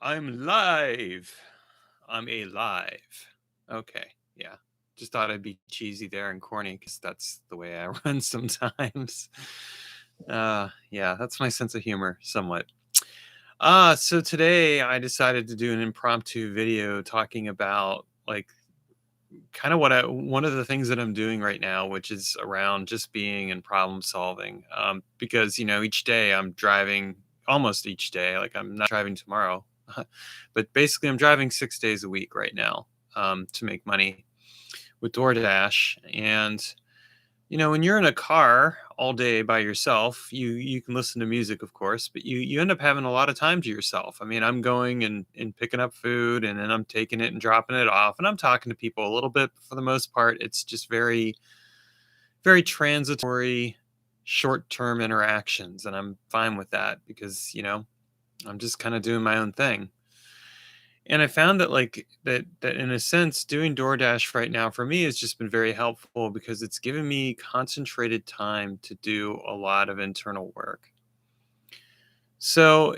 I'm live. I'm alive. Okay. Yeah. Just thought I'd be cheesy there and corny because that's the way I run sometimes. Yeah, that's my sense of humor somewhat. So today I decided to do an impromptu video talking about like kind of one of the things that I'm doing right now, which is around just being and problem solving. Because each day I'm driving, almost each day. Like I'm not driving tomorrow, but basically I'm driving 6 days a week right now to make money with DoorDash. And when you're in a car all day by yourself, you can listen to music, of course, but you end up having a lot of time to yourself. I mean, I'm going and picking up food, and then I'm taking it and dropping it off, and I'm talking to people a little bit. But for the most part, it's just very, very transitory, short-term interactions, and I'm fine with that because I'm just kind of doing my own thing. And I found that that in a sense, doing DoorDash right now for me has just been very helpful because it's given me concentrated time to do a lot of internal work. So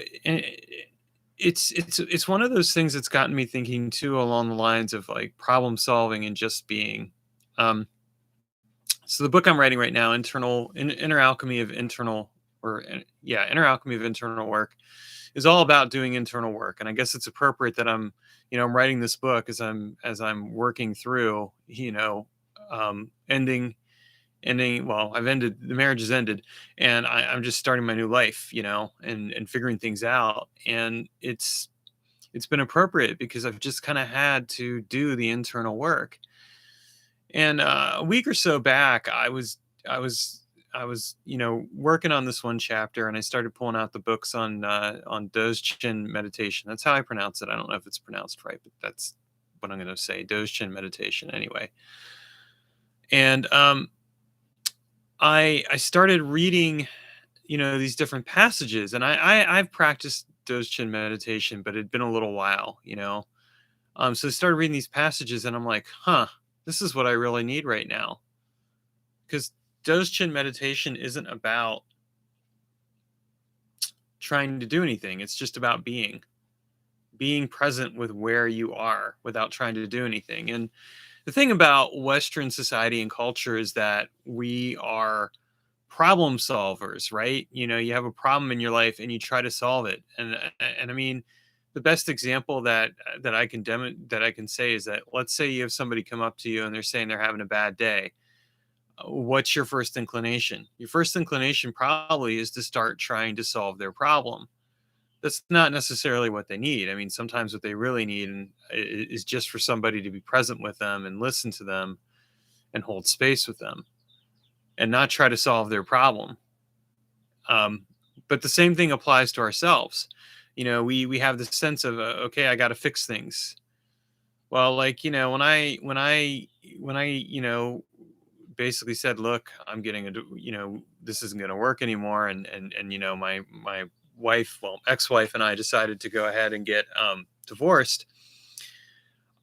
it's one of those things that's gotten me thinking too along the lines of like problem solving and just being. Um, so the book I'm writing right now, Inner Alchemy of Internal Inner Alchemy of Internal Work, is all about doing internal work. And I guess it's appropriate that I'm writing this book as I'm working through, ending well, I've ended, the marriage has ended, and I'm just starting my new life, and figuring things out. And it's been appropriate because I've just kind of had to do the internal work. And a week or so back, I was working on this one chapter, and I started pulling out the books on Dzogchen meditation. That's how I pronounce it. I don't know if it's pronounced right, but that's what I'm going to say. Dzogchen meditation, anyway. And I started reading, these different passages, and I've practiced Dzogchen meditation, but it'd been a little while. So I started reading these passages, and I'm like, huh, this is what I really need right now. Because Dzogchen meditation isn't about trying to do anything. It's just about being present with where you are without trying to do anything. And the thing about Western society and culture is that we are problem solvers, right? You have a problem in your life and you try to solve it. And I mean, the best example that I can say is that, let's say you have somebody come up to you and they're saying they're having a bad day. What's your first inclination? Your first inclination probably is to start trying to solve their problem. That's not necessarily what they need. I mean, sometimes what they really need is just for somebody to be present with them and listen to them and hold space with them and not try to solve their problem. Um, but the same thing applies to ourselves. We have this sense of okay, I got to fix things. Well, like when I basically said, look, I'm getting this isn't going to work anymore, and my wife, well, ex-wife, and I decided to go ahead and get divorced.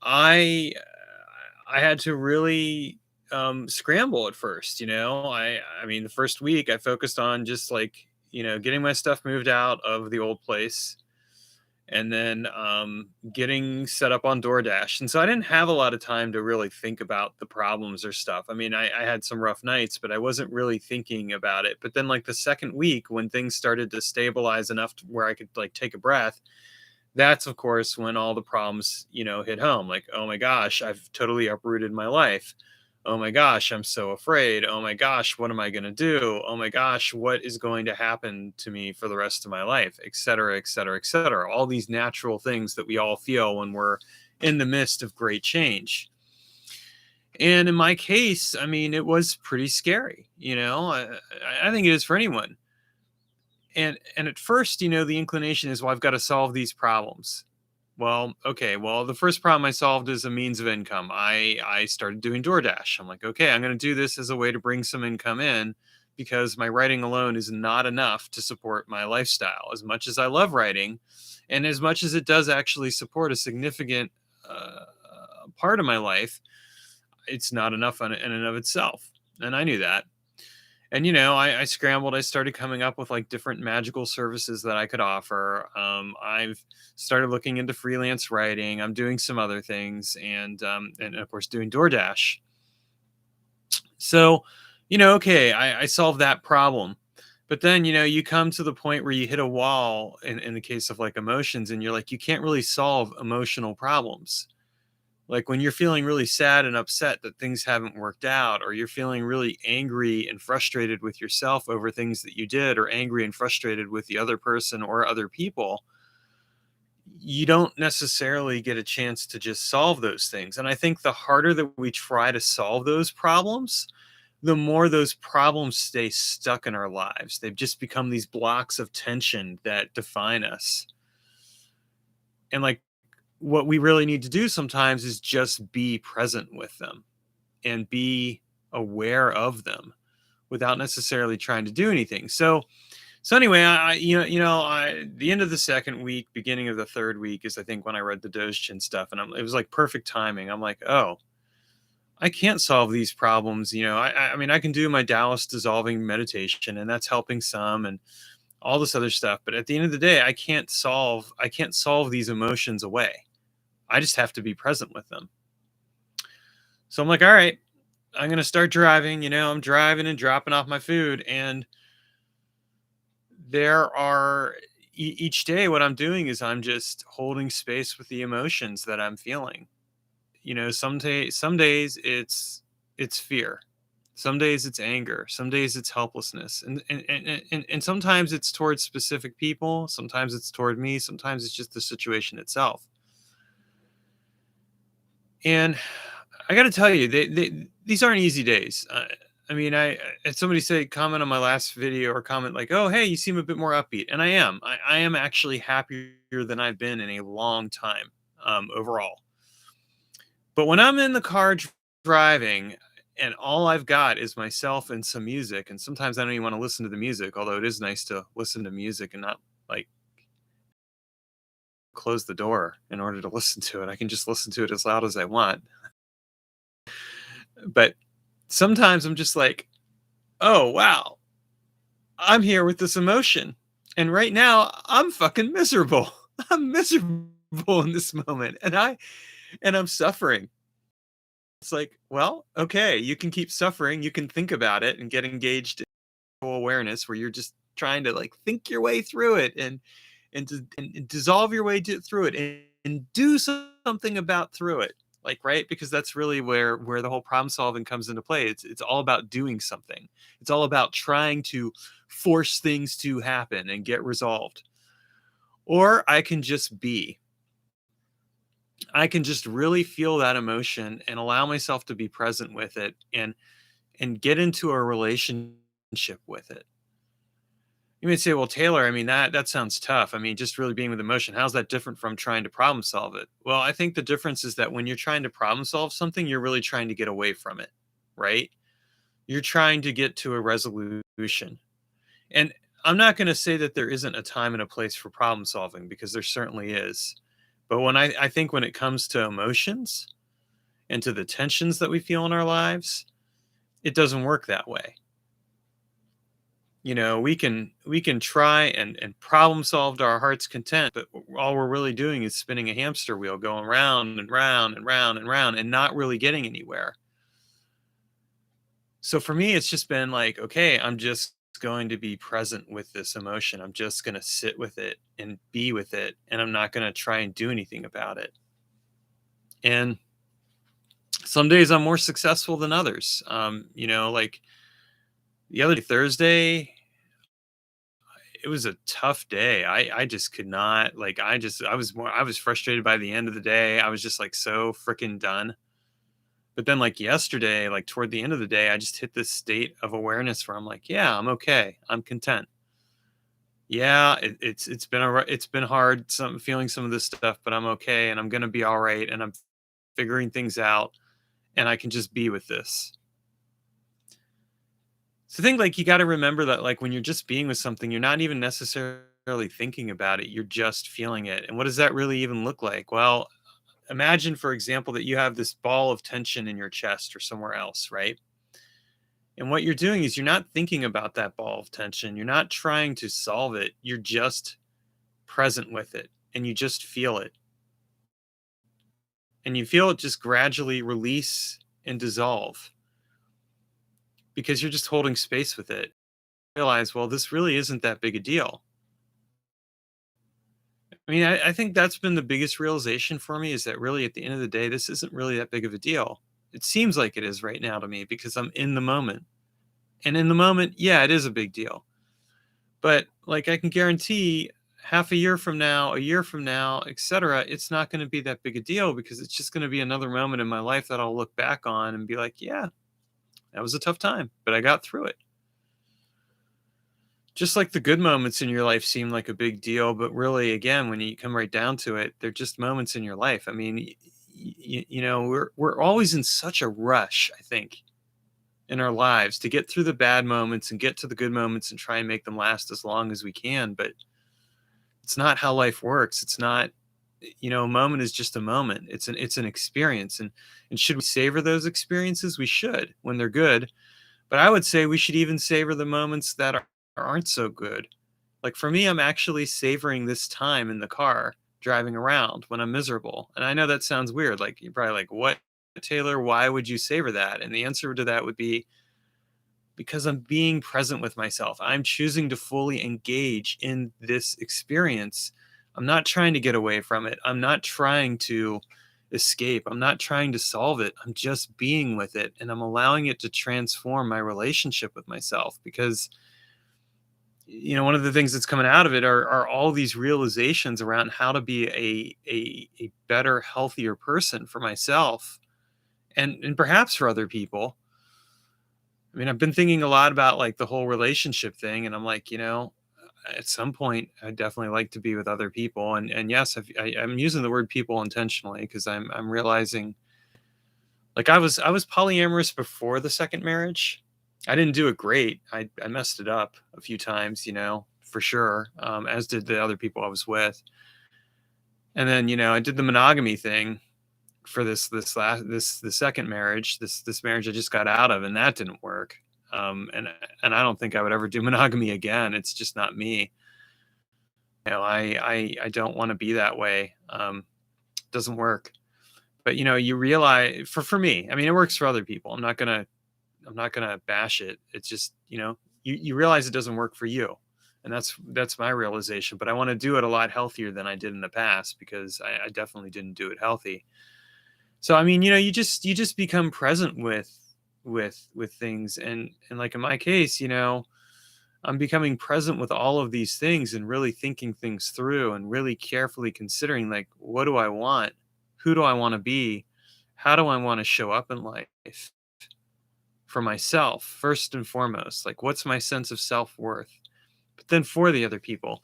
I had to really scramble at first. I mean, the first week I focused on just like getting my stuff moved out of the old place, and then getting set up on DoorDash. And so I didn't have a lot of time to really think about the problems or stuff. I mean, I had some rough nights, but I wasn't really thinking about it. But then, like the second week, when things started to stabilize enough to where I could like take a breath, that's of course when all the problems, hit home. Like, oh my gosh, I've totally uprooted my life. Oh my gosh, I'm so afraid. Oh my gosh, what am I going to do? Oh my gosh, what is going to happen to me for the rest of my life, et cetera, et cetera, et cetera. All these natural things that we all feel when we're in the midst of great change. And in my case, I mean, it was pretty scary. I think it is for anyone. And at first, the inclination is, well, I've got to solve these problems. Well, okay. Well, the first problem I solved is a means of income. I started doing DoorDash. I'm like, okay, I'm going to do this as a way to bring some income in because my writing alone is not enough to support my lifestyle. As much as I love writing, and as much as it does actually support a significant part of my life, it's not enough in and of itself. And I knew that. And I scrambled. I started coming up with like different magical services that I could offer. I've started looking into freelance writing. I'm doing some other things, and of course doing DoorDash. So, okay, I solved that problem. But then, you come to the point where you hit a wall in the case of like emotions, and you're like, you can't really solve emotional problems. Like when you're feeling really sad and upset that things haven't worked out, or you're feeling really angry and frustrated with yourself over things that you did, or angry and frustrated with the other person or other people, you don't necessarily get a chance to just solve those things. And I think the harder that we try to solve those problems, the more those problems stay stuck in our lives. They've just become these blocks of tension that define us. And like what we really need to do sometimes is just be present with them and be aware of them without necessarily trying to do anything. So anyway, the end of the second week, beginning of the third week is I think when I read the Dzogchen stuff, and it was like perfect timing. I'm like, oh, I can't solve these problems. I mean, I can do my Taoist dissolving meditation, and that's helping some, and all this other stuff. But at the end of the day, I can't solve these emotions away. I just have to be present with them. So I'm like, all right, I'm gonna start driving. I'm driving and dropping off my food, and there are each day what I'm doing is I'm just holding space with the emotions that I'm feeling. Some days it's fear. Some days it's anger. Some days it's helplessness. And sometimes it's towards specific people. Sometimes it's toward me. Sometimes it's just the situation itself. And I got to tell you, these aren't easy days. I mean, I had somebody say comment on my last video or comment like, "Oh, hey, you seem a bit more upbeat," and I am. I am actually happier than I've been in a long time overall. But when I'm in the car driving and all I've got is myself and some music, and sometimes I don't even want to listen to the music, although it is nice to listen to music and not like close the door in order to listen to it. I can just listen to it as loud as I want. But sometimes I'm just like, oh, wow, I'm here with this emotion. And right now I'm fucking miserable. I'm miserable in this moment and I'm suffering. It's like, well, okay, you can keep suffering. You can think about it and get engaged in awareness where you're just trying to like think your way through it and dissolve your way through it and do something about through it. Like, right? Because that's really where the whole problem solving comes into play. It's all about doing something. It's all about trying to force things to happen and get resolved. Or I can just be. I can just really feel that emotion and allow myself to be present with it and get into a relationship with it. You may say, well, Taylor, I mean, that sounds tough. I mean, just really being with emotion, how's that different from trying to problem solve it? Well, I think the difference is that when you're trying to problem solve something, you're really trying to get away from it, right? You're trying to get to a resolution. And I'm not going to say that there isn't a time and a place for problem solving because there certainly is. But I think when it comes to emotions and to the tensions that we feel in our lives, it doesn't work that way. We can try and problem solve to our heart's content, but all we're really doing is spinning a hamster wheel, going round and round and round and round, and not really getting anywhere. So for me, it's just been like, okay, I'm just going to be present with this emotion. I'm just going to sit with it and be with it, and I'm not going to try and do anything about it. And some days I'm more successful than others. Like the other day, Thursday, it was a tough day. I just could not like I was frustrated by the end of the day. I was just like so freaking done. But then like yesterday, like toward the end of the day, I just hit this state of awareness where I'm like, yeah, I'm okay. I'm content. Yeah, it's been hard feeling some of this stuff, but I'm okay and I'm gonna be all right and I'm figuring things out and I can just be with this. So I think like you got to remember that like when you're just being with something, you're not even necessarily thinking about it. You're just feeling it. And what does that really even look like? Well, imagine, for example, that you have this ball of tension in your chest or somewhere else, right? And what you're doing is you're not thinking about that ball of tension. You're not trying to solve it. You're just present with it and you just feel it. And you feel it just gradually release and dissolve because you're just holding space with it. Realize, well, this really isn't that big a deal. I mean, I think that's been the biggest realization for me is that really at the end of the day, this isn't really that big of a deal. It seems like it is right now to me because I'm in the moment. And in the moment, yeah, it is a big deal. But like I can guarantee half a year from now, a year from now, etc., it's not going to be that big a deal because it's just going to be another moment in my life that I'll look back on and be like, yeah, that was a tough time, but I got through it. Just like the good moments in your life seem like a big deal, but really, again, when you come right down to it, they're just moments in your life. I mean, we're always in such a rush, I think, in our lives to get through the bad moments and get to the good moments and try and make them last as long as we can. But it's not how life works. It's not, a moment is just a moment. It's an experience. And should we savor those experiences? We should when they're good. But I would say we should even savor the moments that aren't so good. Like for me, I'm actually savoring this time in the car driving around when I'm miserable. And I know that sounds weird. Like you're probably like, what, Taylor? Why would you savor that? And the answer to that would be because I'm being present with myself. I'm choosing to fully engage in this experience. I'm not trying to get away from it. I'm not trying to escape. I'm not trying to solve it. I'm just being with it and I'm allowing it to transform my relationship with myself because one of the things that's coming out of it are all these realizations around how to be a better, healthier person for myself and perhaps for other people. I mean, I've been thinking a lot about like the whole relationship thing, and I'm like, at some point, I'd definitely like to be with other people, and yes, I'm using the word people intentionally because I'm realizing, like, I was polyamorous before the second marriage. I didn't do it great. I messed it up a few times, for sure, as did the other people I was with, and then I did the monogamy thing for the second marriage, this marriage I just got out of, and that didn't work. And I don't think I would ever do monogamy again. It's just not me. I don't want to be that way. Doesn't work. But you realize for me, I mean, it works for other people. I'm not gonna bash it. It's just you realize it doesn't work for you, and that's my realization. But I want to do it a lot healthier than I did in the past because I definitely didn't do it healthy. So I mean, you just become present with things, and like in my case, I'm becoming present with all of these things and really thinking things through and really carefully considering like what do I want? Who do I want to be? How do I want to show up in life for myself first and foremost? Like what's my sense of self-worth? But then for the other people.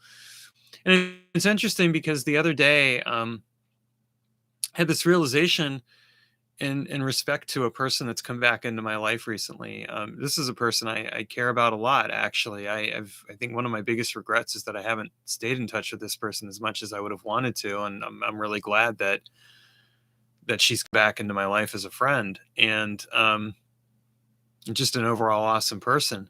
And it's interesting because the other day I had this realization in respect to a person that's come back into my life recently. This is a person I care about a lot. Actually, I think one of my biggest regrets is that I haven't stayed in touch with this person as much as I would have wanted to, and I'm really glad that she's back into my life as a friend and just an overall awesome person.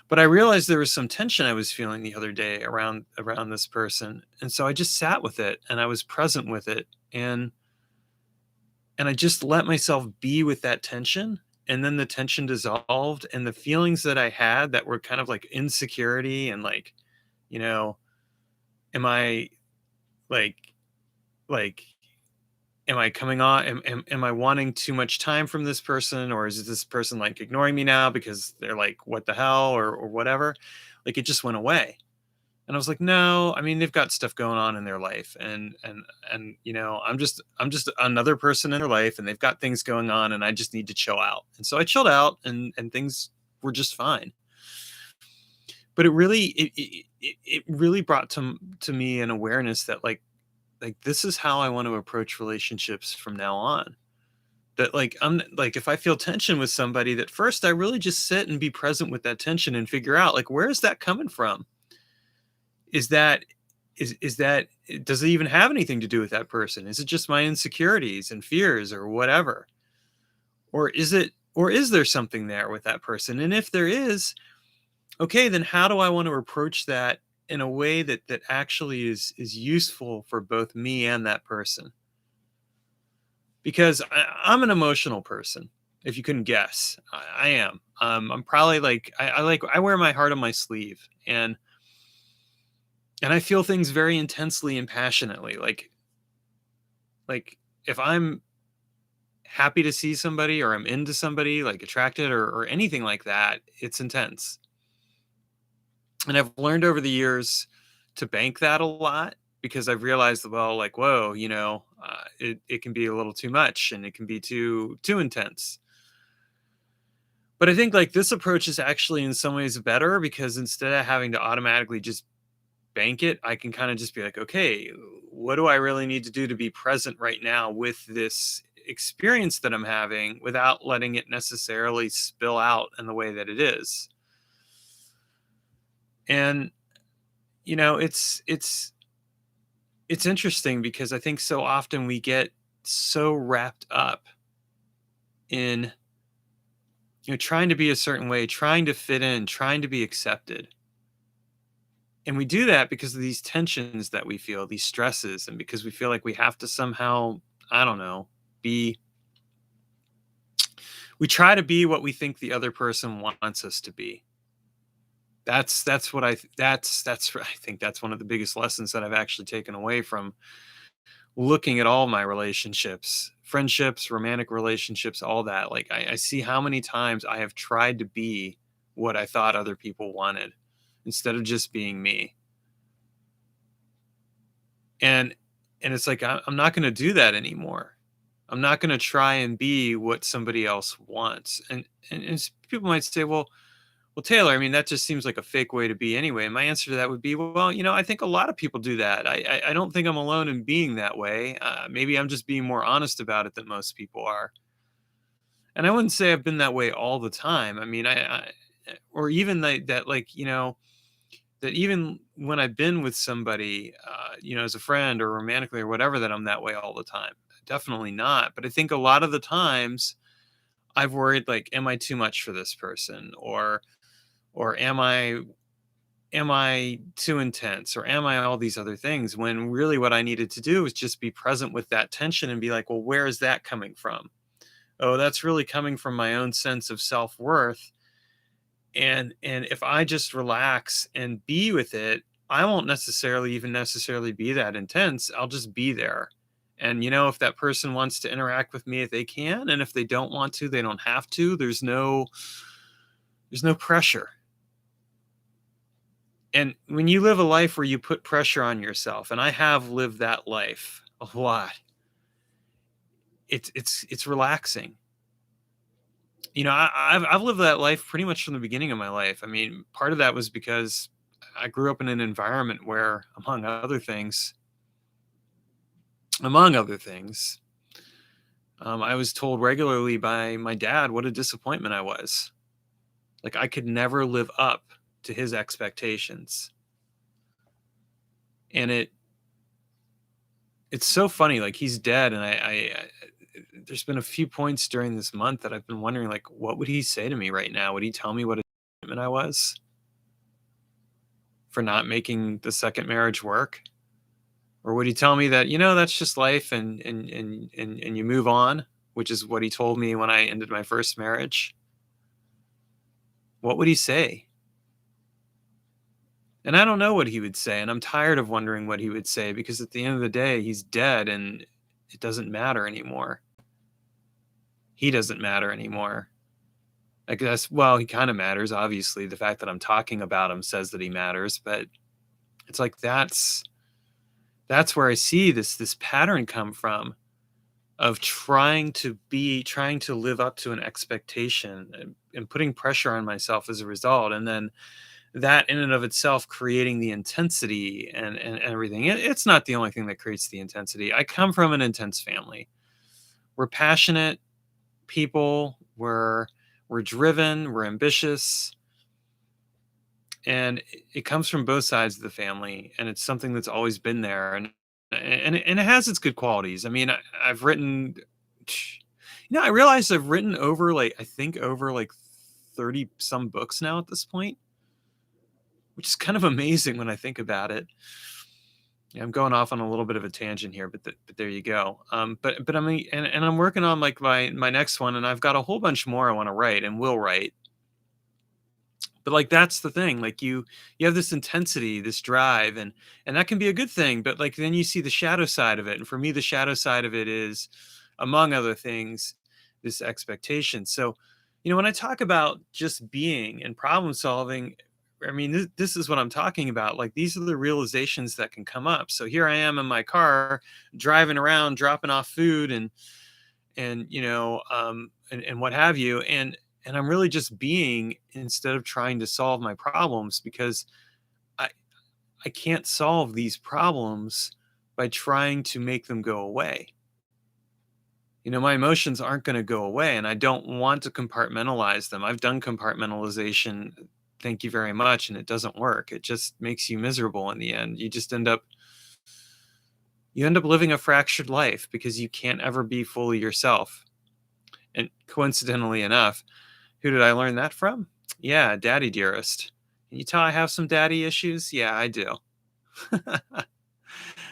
But I realized there was some tension I was feeling the other day around this person, and so I just sat with it and I was present with it and I just let myself be with that tension. And then the tension dissolved. And the feelings that I had that were kind of like insecurity and like, you know, am I like, like, am I coming on? Am I wanting too much time from this person? Or is this person like ignoring me now because they're like, what the hell or whatever? Like it just went away. And I was like, no, I mean, they've got stuff going on in their life and I'm just another person in their life and they've got things going on and I just need to chill out. And so I chilled out and things were just fine. But it really brought to me an awareness that like this is how I want to approach relationships from now on. That like I'm like if I feel tension with somebody, that first I really just sit and be present with that tension and figure out like where is that coming from? Is that is that does it even have anything to do with that person? Is it just my insecurities and fears or whatever? Or is it Or is there something there with that person? And if there is, okay, then how do I want to approach that in a way that actually is useful for both me and that person? Because I'm an emotional person. If you couldn't guess, I am. I'm probably like I wear my heart on my sleeve, and I feel things very intensely and passionately. Like if I'm happy to see somebody or I'm into somebody, like attracted or anything like that, it's intense. And I've learned over the years to bank that a lot because I've realized, well, like, whoa, it can be a little too much and it can be too intense. But I think like this approach is actually in some ways better because instead of having to automatically just bank it, I can kind of just be like, okay, what do I really need to do to be present right now with this experience that I'm having without letting it necessarily spill out in the way that it is? And it's interesting because I think so often we get so wrapped up in trying to be a certain way, trying to fit in, trying to be accepted. And we do that because of these tensions that we feel, these stresses, and because we feel like we have to somehow, I don't know, be we try to be what we think the other person wants us to be. That's what I think that's one of the biggest lessons that I've actually taken away from looking at all my relationships, friendships, romantic relationships, all that. Like I see how many times I have tried to be what I thought other people wanted instead of just being me. And it's like I'm not going to do that anymore. I'm not going to try and be what somebody else wants. And people might say, well, Taylor, I mean, that just seems like a fake way to be anyway. And my answer to that would be, well, I think a lot of people do that. I don't think I'm alone in being that way. Maybe I'm just being more honest about it than most people are. And I wouldn't say I've been that way all the time. I mean, or even that, like, that even when I've been with somebody, as a friend or romantically or whatever, that I'm that way all the time. Definitely not. But I think a lot of the times I've worried, like, am I too much for this person? Or am I too intense or am I all these other things when really what I needed to do is just be present with that tension and be like, well, where is that coming from? Oh, that's really coming from my own sense of self-worth. And if I just relax and be with it, I won't necessarily be that intense. I'll just be there. And if that person wants to interact with me, if they can, and if they don't want to, they don't have to. There's no pressure. And when you live a life where you put pressure on yourself, and I have lived that life a lot, it's relaxing. I've lived that life pretty much from the beginning of my life. I mean, part of that was because I grew up in an environment where, among other things, I was told regularly by my dad what a disappointment I was. Like I could never live up to his expectations, and it's so funny. Like he's dead, and there's been a few points during this month that I've been wondering, like, what would he say to me right now? Would he tell me what a disappointment I was for not making the second marriage work? Or would he tell me that, that's just life and you move on, which is what he told me when I ended my first marriage? What would he say? And I don't know what he would say, and I'm tired of wondering what he would say because at the end of the day, he's dead and it doesn't matter anymore. He doesn't matter anymore. I guess, well, he kind of matters. Obviously, the fact that I'm talking about him says that he matters, but it's like that's where I see this pattern come from of trying to live up to an expectation and putting pressure on myself as a result, and then that in and of itself creating the intensity and everything. It's not the only thing that creates the intensity. I come from an intense family. We're passionate people. We're driven. We're ambitious, and it comes from both sides of the family. And it's something that's always been there, and it has its good qualities. I mean, I've written. I realized I've written over like, I think over like 30 some books now at this point, which is kind of amazing when I think about it. Yeah, I'm going off on a little bit of a tangent here, but there you go. But I mean, and I'm working on like my next one, and I've got a whole bunch more I want to write and will write. But like that's the thing, like you have this intensity, this drive, and that can be a good thing. But like then you see the shadow side of it, and for me, the shadow side of it is, among other things, this expectation. So, when I talk about just being and problem solving, I mean, this is what I'm talking about. Like, these are the realizations that can come up. So here I am in my car driving around, dropping off food and what have you. And I'm really just being instead of trying to solve my problems, because I, I can't solve these problems by trying to make them go away. My emotions aren't going to go away, and I don't want to compartmentalize them. I've done compartmentalization, thank you very much, and it doesn't work. It just makes you miserable in the end. You end up living a fractured life because you can't ever be fully yourself. And coincidentally enough, who did I learn that from? Yeah, Daddy Dearest. Can you tell I have some daddy issues? Yeah, I do.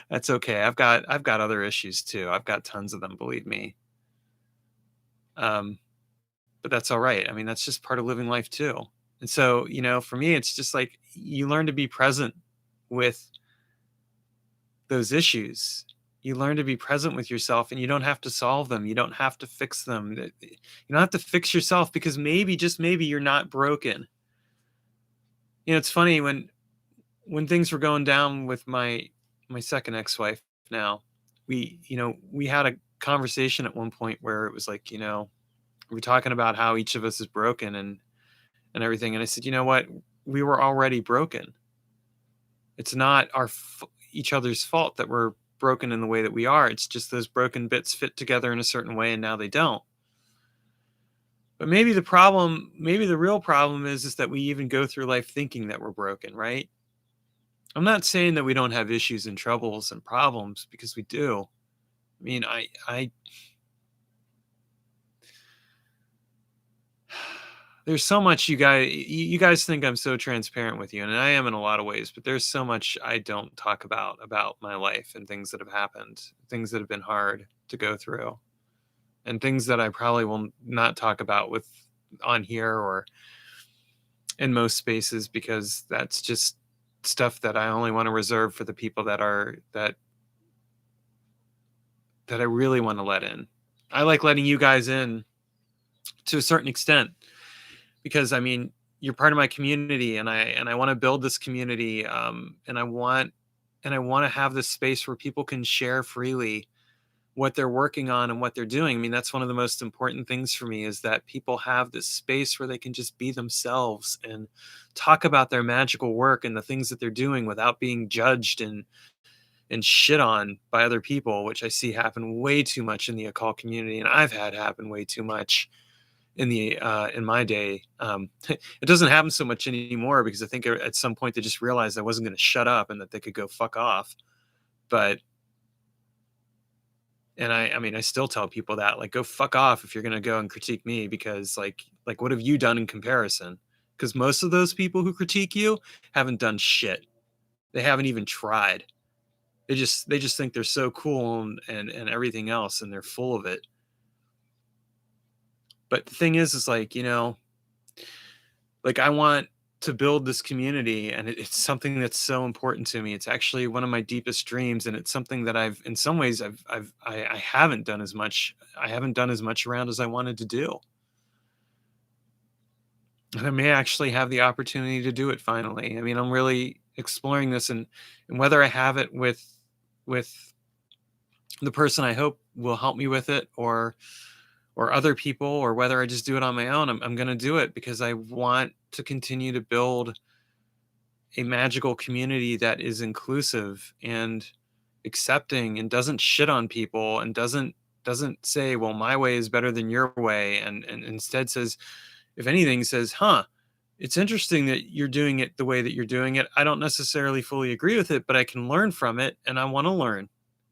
That's okay. I've got other issues too. I've got tons of them, believe me. Um, but that's all right. I mean, that's just part of living life too. And so, for me, it's just like you learn to be present with those issues. You learn to be present with yourself, and you don't have to solve them. You don't have to fix them. You don't have to fix yourself, because maybe, just maybe, you're not broken. It's funny when things were going down with my second ex-wife now, we had a conversation at one point where it was like, we were talking about how each of us is broken and everything. And I said, you know what? We were already broken. It's not each other's fault that we're broken in the way that we are. It's just those broken bits fit together in a certain way, and now they don't. But maybe the real problem is that we even go through life thinking that we're broken, right? I'm not saying that we don't have issues and troubles and problems, because we do. I mean, there's so much you guys think I'm so transparent with you, and I am in a lot of ways, but there's so much I don't talk about my life and things that have happened, things that have been hard to go through, and things that I probably will not talk about on here or in most spaces, because that's just stuff that I only want to reserve for the people that I really want to let in. I like letting you guys in to a certain extent, because I mean, you're part of my community, and I want to build this community, and I want to have this space where people can share freely what they're working on and what they're doing. I mean, that's one of the most important things for me, is that people have this space where they can just be themselves and talk about their magical work and the things that they're doing without being judged and shit on by other people, which I see happen way too much in the occult community, and I've had happen way too much in my day. It doesn't happen so much anymore, because I think at some point they just realized I wasn't going to shut up and that they could go fuck off. But and I mean, I still tell people that, like, go fuck off if you're going to go and critique me, because like what have you done in comparison? Because most of those people who critique you haven't done shit. They haven't even tried. They just think they're so cool and everything else, and they're full of it. But the thing is like, like, I want to build this community, and it's something that's so important to me. It's actually one of my deepest dreams, and it's something that in some ways I haven't done as much. I haven't done as much around as I wanted to do. And I may actually have the opportunity to do it finally. I mean, I'm really exploring this, and whether I have it with the person I hope will help me with it, or other people, or whether I just do it on my own, I'm going to do it, because I want to continue to build a magical community that is inclusive and accepting, and doesn't shit on people, and doesn't say, well, my way is better than your way, and instead says, if anything, says, it's interesting that you're doing it the way that you're doing it. I don't necessarily fully agree with it, but I can learn from it, and I want to learn,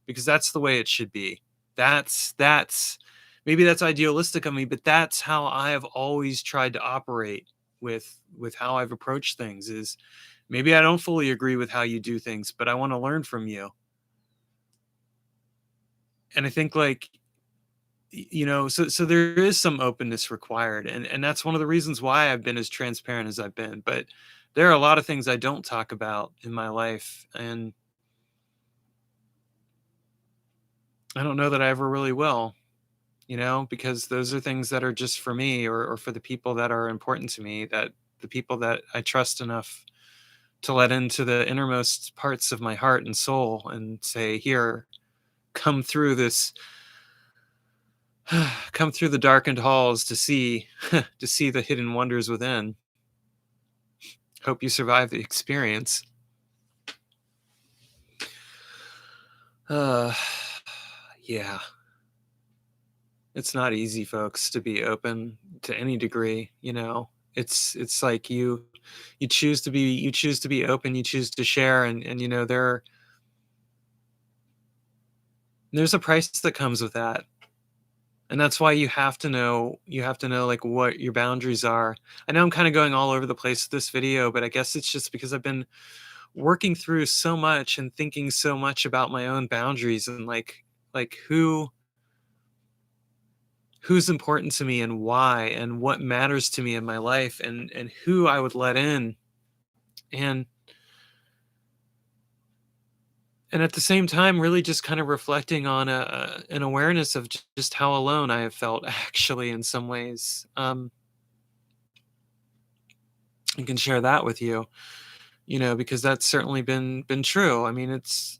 because that's the way it should be. That's Maybe that's idealistic of me, but that's how I have always tried to operate with how I've approached things. Is maybe I don't fully agree with how you do things, but I want to learn from you. And I think like so there is some openness required, and that's one of the reasons why I've been as transparent as I've been. But there are a lot of things I don't talk about in my life, and I don't know that I ever really will, because those are things that are just for me, or for the people that are important to me, that the people that I trust enough to let into the innermost parts of my heart and soul and say, here, come through this, come through the darkened halls to see to see the hidden wonders within. Hope you survive the experience. uh yeah, it's not easy, folks, to be open to any degree. It's like you choose to be open, you choose to share, and there's a price that comes with that. And that's why you have to know like what your boundaries are. I know I'm kind of going all over the place with this video, but I guess it's just because I've been working through so much and thinking so much about my own boundaries, and like who's important to me and why, and what matters to me in my life, and who I would let in. And and at the same time, really just kind of reflecting on an awareness of just how alone I have felt actually in some ways. I can share that with you, because that's certainly been true. I mean, it's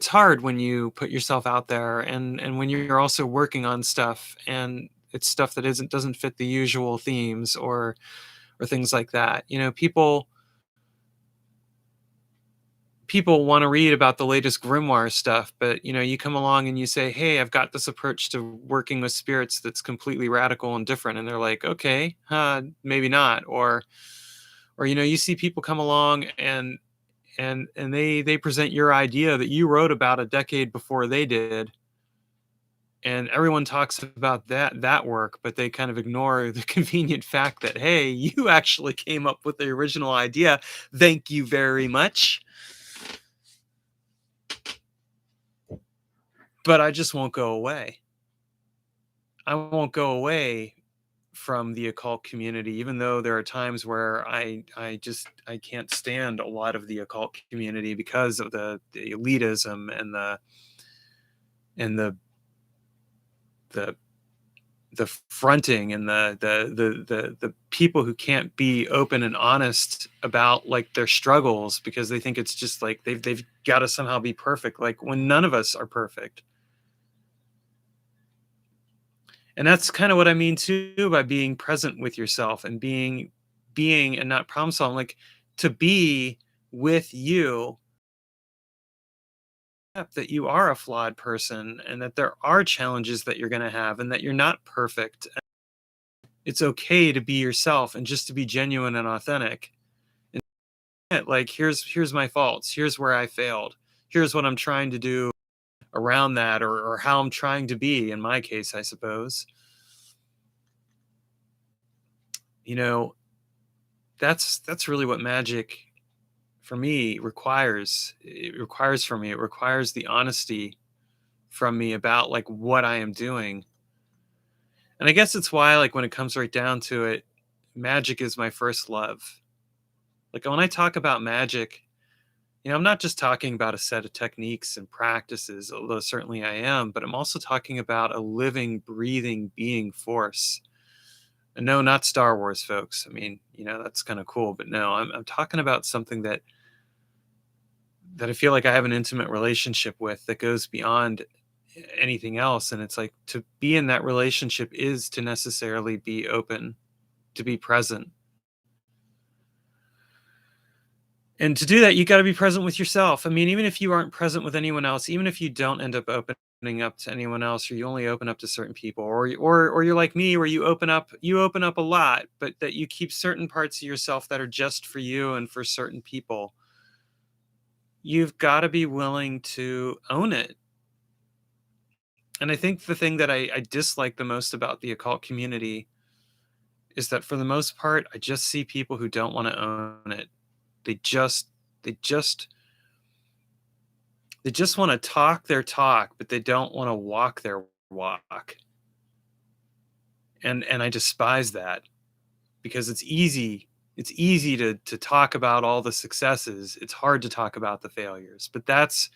hard when you put yourself out there, and when you're also working on stuff, and it's stuff that doesn't fit the usual themes, or things like that. People want to read about the latest grimoire stuff, but you come along and you say, hey, I've got this approach to working with spirits that's completely radical and different, and they're like, okay, maybe not. Or you see people come along, and they present your idea that you wrote about a decade before they did, and everyone talks about that work, but they kind of ignore the convenient fact that, hey, you actually came up with the original idea. Thank you very much. But I just won't go away. I won't go away from the occult community, even though there are times where I can't stand a lot of the occult community because of the elitism, and the the fronting, and the people who can't be open and honest about like their struggles, because they think it's just like they've got to somehow be perfect, like when none of us are perfect. And that's kind of what I mean too by being present with yourself, and being and not problem solving, like to be with you, that you are a flawed person, and that there are challenges that you're going to have, and that you're not perfect. It's okay to be yourself, and just to be genuine and authentic. And like, here's my faults, here's where I failed, here's what I'm trying to do around that, or how I'm trying to be in my case, I suppose. You know, that's really what magic for me requires. It requires from me, it requires the honesty from me about like what I am doing. And I guess it's why, like, when it comes right down to it, magic is my first love. Like, when I talk about magic, I'm not just talking about a set of techniques and practices, although certainly I am, but I'm also talking about a living, breathing being force. And no, not Star Wars, folks. I mean, that's kind of cool, but no, I'm talking about something that I feel like I have an intimate relationship with, that goes beyond anything else. And it's like, to be in that relationship is to necessarily be open, to be present. And to do that, you got to be present with yourself. I mean, even if you aren't present with anyone else, even if you don't end up opening up to anyone else, or you only open up to certain people, or you're like me, where you open up a lot, but that you keep certain parts of yourself that are just for you and for certain people. You've got to be willing to own it. And I think the thing that I dislike the most about the occult community is that for the most part, I just see people who don't want to own it. They just they just they just want to talk their talk, but they don't want to walk their walk. And I despise that because it's easy to talk about all the successes. It's hard to talk about the failures. But that's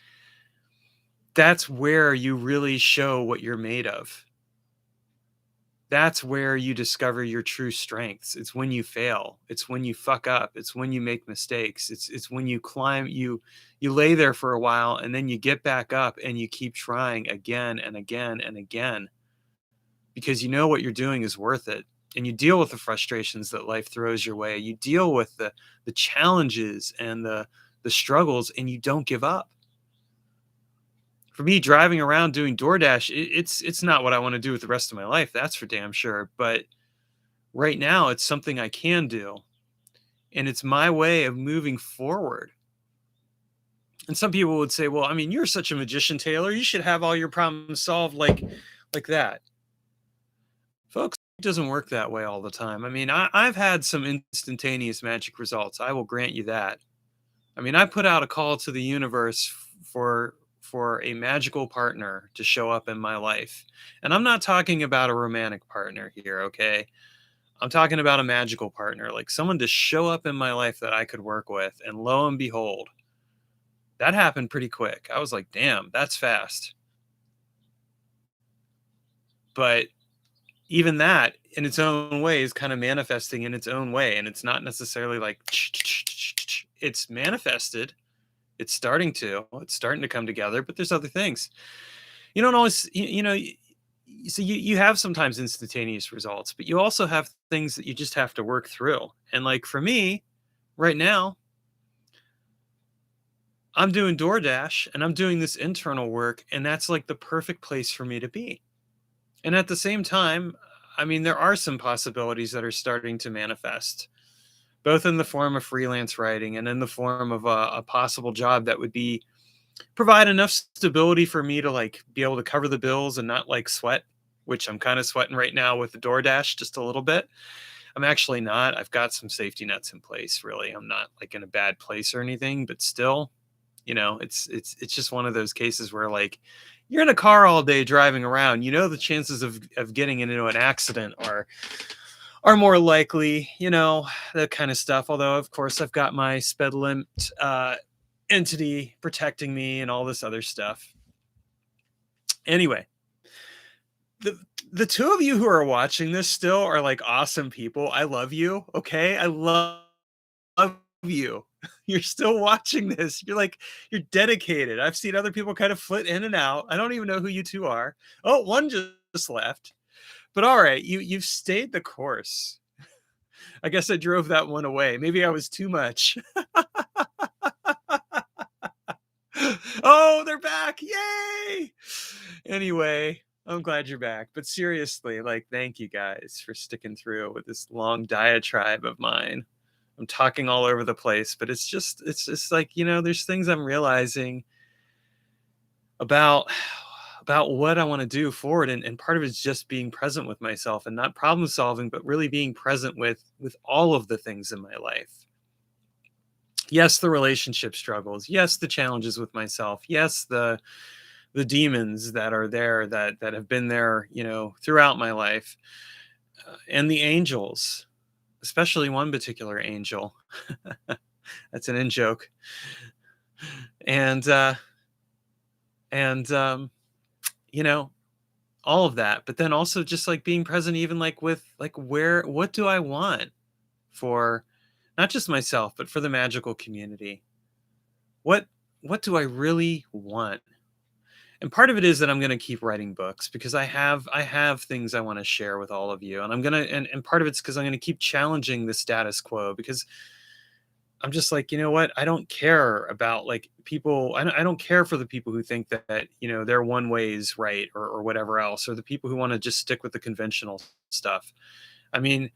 where you really show what you're made of. That's where you discover your true strengths. It's when you fail. It's when you fuck up. It's when you make mistakes. It's when you climb, you lay there for a while and then you get back up and you keep trying again and again and again because you know what you're doing is worth it. And you deal with the frustrations that life throws your way. You deal with the challenges and the struggles, and you don't give up. For me, driving around doing DoorDash, it's not what I want to do with the rest of my life. That's for damn sure. But right now, it's something I can do, and it's my way of moving forward. And some people would say, "Well, I mean, you're such a magician, Taylor. You should have all your problems solved like that." Folks, it doesn't work that way all the time. I mean, I've had some instantaneous magic results. I will grant you that. I mean, I put out a call to the universe for a magical partner to show up in my life. And I'm not talking about a romantic partner here, okay? I'm talking about a magical partner, like someone to show up in my life that I could work with. And lo and behold, that happened pretty quick. I was like, damn, that's fast. But even that in its own way is kind of manifesting in its own way. And it's not necessarily like it's manifested. It's starting to come together, but there's other things. You don't always, so you have sometimes instantaneous results, but you also have things that you just have to work through. And like for me right now, I'm doing DoorDash and I'm doing this internal work, and that's like the perfect place for me to be. And at the same time, I mean, there are some possibilities that are starting to manifest, both in the form of freelance writing and in the form of a possible job that would be provide enough stability for me to like be able to cover the bills and not like sweat, which I'm kind of sweating right now with the DoorDash just a little bit. I'm actually not. I've got some safety nets in place, really. I'm not like in a bad place or anything, but still, it's just one of those cases where like you're in a car all day driving around, the chances of getting into an accident are more likely, that kind of stuff. Although, of course, I've got my sped limit entity protecting me and all this other stuff. Anyway, the two of you who are watching this still are like awesome people. I love you. Okay, I love you. You're still watching this. You're dedicated. I've seen other people kind of flit in and out. I don't even know who you two are. Oh, one just left. But all right, you've stayed the course. I guess I drove that one away. Maybe I was too much. Oh, they're back. Yay. Anyway, I'm glad you're back. But seriously, like, thank you guys for sticking through with this long diatribe of mine. I'm talking all over the place, but it's just like, there's things I'm realizing about what I want to do forward. And part of it is just being present with myself and not problem solving, but really being present with all of the things in my life. Yes, the relationship struggles. Yes, the challenges with myself. Yes, the demons that are there that have been there, throughout my life, and the angels, especially one particular angel. That's an in joke. And all of that, but then also just like being present, even like with like what do I want for not just myself, but for the magical community? What do I really want? And part of it is that I'm going to keep writing books because I have things I want to share with all of you, and I'm going to and part of it's because I'm going to keep challenging the status quo, because I'm just like, you know what? I don't care about like people. I don't care for the people who think that, their one way is right, or whatever else, or the people who want to just stick with the conventional stuff. I mean,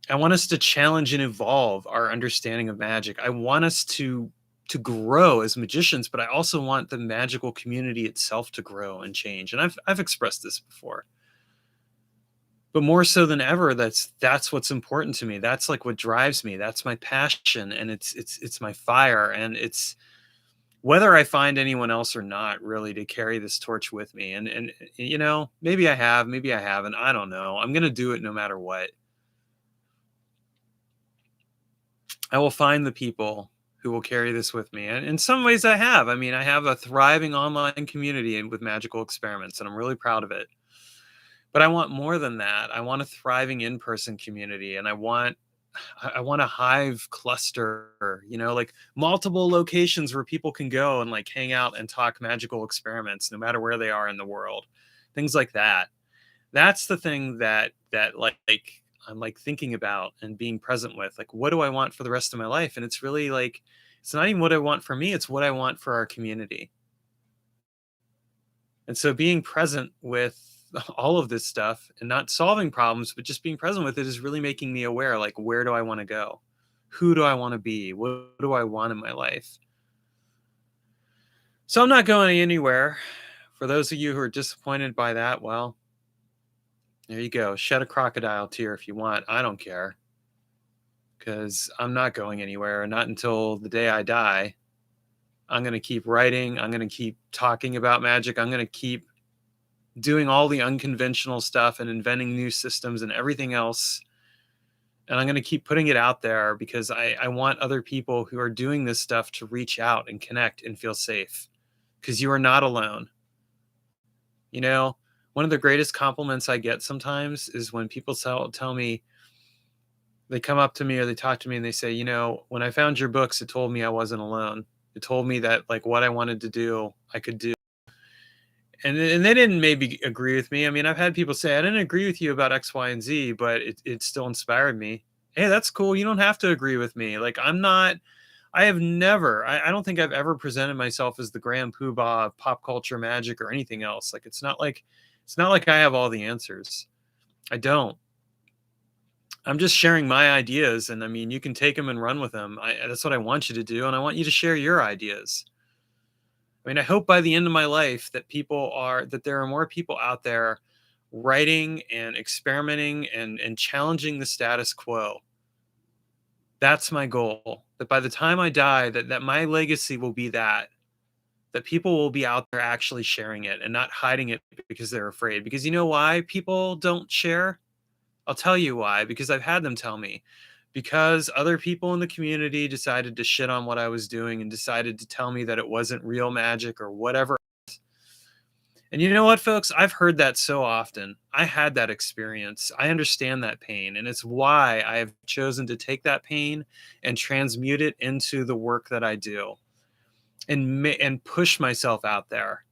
I want us to challenge and evolve our understanding of magic. I want us to to grow as magicians, but I also want the magical community itself to grow and change. And I've expressed this before. But more so than ever, that's what's important to me. That's like what drives me. That's my passion, and it's my fire, and it's whether I find anyone else or not, really, to carry this torch with me. And maybe I have, maybe I haven't. I don't know. I'm gonna do it no matter what. I will find the people who will carry this with me. And in some ways I have. I mean, I have a thriving online community with magical experiments, and I'm really proud of it. But I want more than that. I want a thriving in-person community, and I want a hive cluster, like multiple locations where people can go and like hang out and talk magical experiments no matter where they are in the world. Things like that. That's the thing that like I'm like thinking about and being present with. Like, what do I want for the rest of my life? And it's really like it's not even what I want for me, it's what I want for our community. And so being present with all of this stuff and not solving problems, but just being present with it is really making me aware, like, where do I want to go? Who do I want to be? What do I want in my life? So I'm not going anywhere. For those of you who are disappointed by that, well, there you go. Shed a crocodile tear if you want. I don't care. Because I'm not going anywhere, not until the day I die. I'm going to keep writing. I'm going to keep talking about magic. I'm going to keep doing all the unconventional stuff and inventing new systems and everything else. And I'm going to keep putting it out there because I want other people who are doing this stuff to reach out and connect and feel safe, because you are not alone. One of the greatest compliments I get sometimes is when people tell me, they come up to me or they talk to me and they say, when I found your books, it told me I wasn't alone. It told me that like what I wanted to do, I could do. And they didn't maybe agree with me. I mean, I've had people say, I didn't agree with you about X, Y, and Z, but it still inspired me. Hey, that's cool. You don't have to agree with me. Like, I don't think I've ever presented myself as the grand poobah of pop culture magic or anything else. Like, it's not like I have all the answers. I don't. I'm just sharing my ideas. And I mean, you can take them and run with them. That's what I want you to do. And I want you to share your ideas. I mean, I hope by the end of my life that there are more people out there writing and experimenting and challenging the status quo. That's my goal. That by the time I die, that my legacy will be that people will be out there actually sharing it and not hiding it because they're afraid. Because you know why people don't share? I'll tell you why, because I've had them tell me. Because other people in the community decided to shit on what I was doing and decided to tell me that it wasn't real magic or whatever. And you know what, folks? I've heard that so often. I had that experience. I understand that pain. And it's why I have chosen to take that pain and transmute it into the work that I do and push myself out there.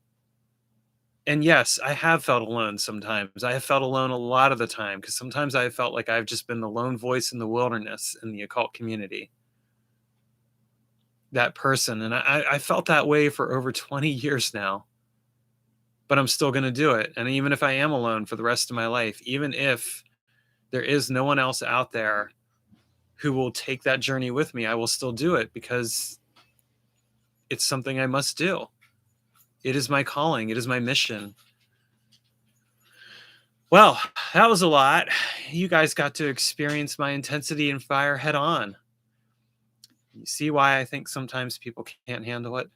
And yes, I have felt alone sometimes. I have felt alone a lot of the time because sometimes I have felt like I've just been the lone voice in the wilderness in the occult community. That person. And I felt that way for over 20 years now. But I'm still going to do it. And even if I am alone for the rest of my life, even if there is no one else out there who will take that journey with me, I will still do it because it's something I must do. It is my calling. It is my mission. Well, that was a lot. You guys got to experience my intensity and fire head on. You see why I think sometimes people can't handle it?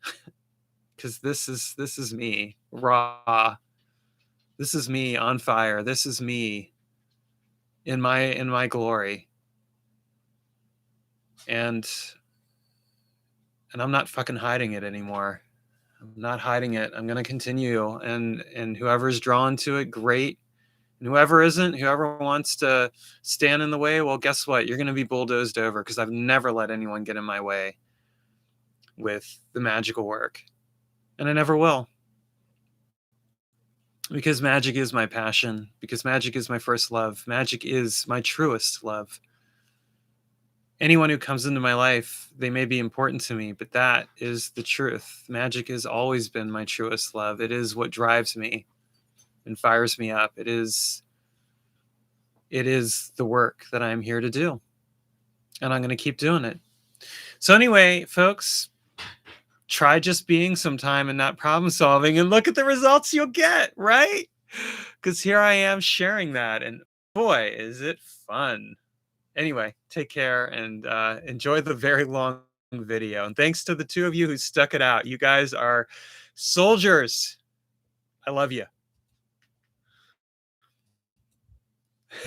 Because this is me, raw. This is me on fire. This is me in my glory. And I'm not fucking hiding it anymore. I'm not hiding it. I'm going to continue. And whoever's drawn to it, great. And whoever isn't, whoever wants to stand in the way, well, guess what? You're going to be bulldozed over because I've never let anyone get in my way with the magical work. And I never will. Because magic is my passion. Because magic is my first love. Magic is my truest love. Anyone who comes into my life, they may be important to me, but that is the truth. Magic has always been my truest love. It is what drives me and fires me up. It is the work that I'm here to do. And I'm going to keep doing it. So anyway, folks, try just being some time and not problem solving, and look at the results you'll get, right? Because here I am sharing that, and boy, is it fun. Anyway, take care and enjoy the very long video. And thanks to the two of you who stuck it out. You guys are soldiers. I love you.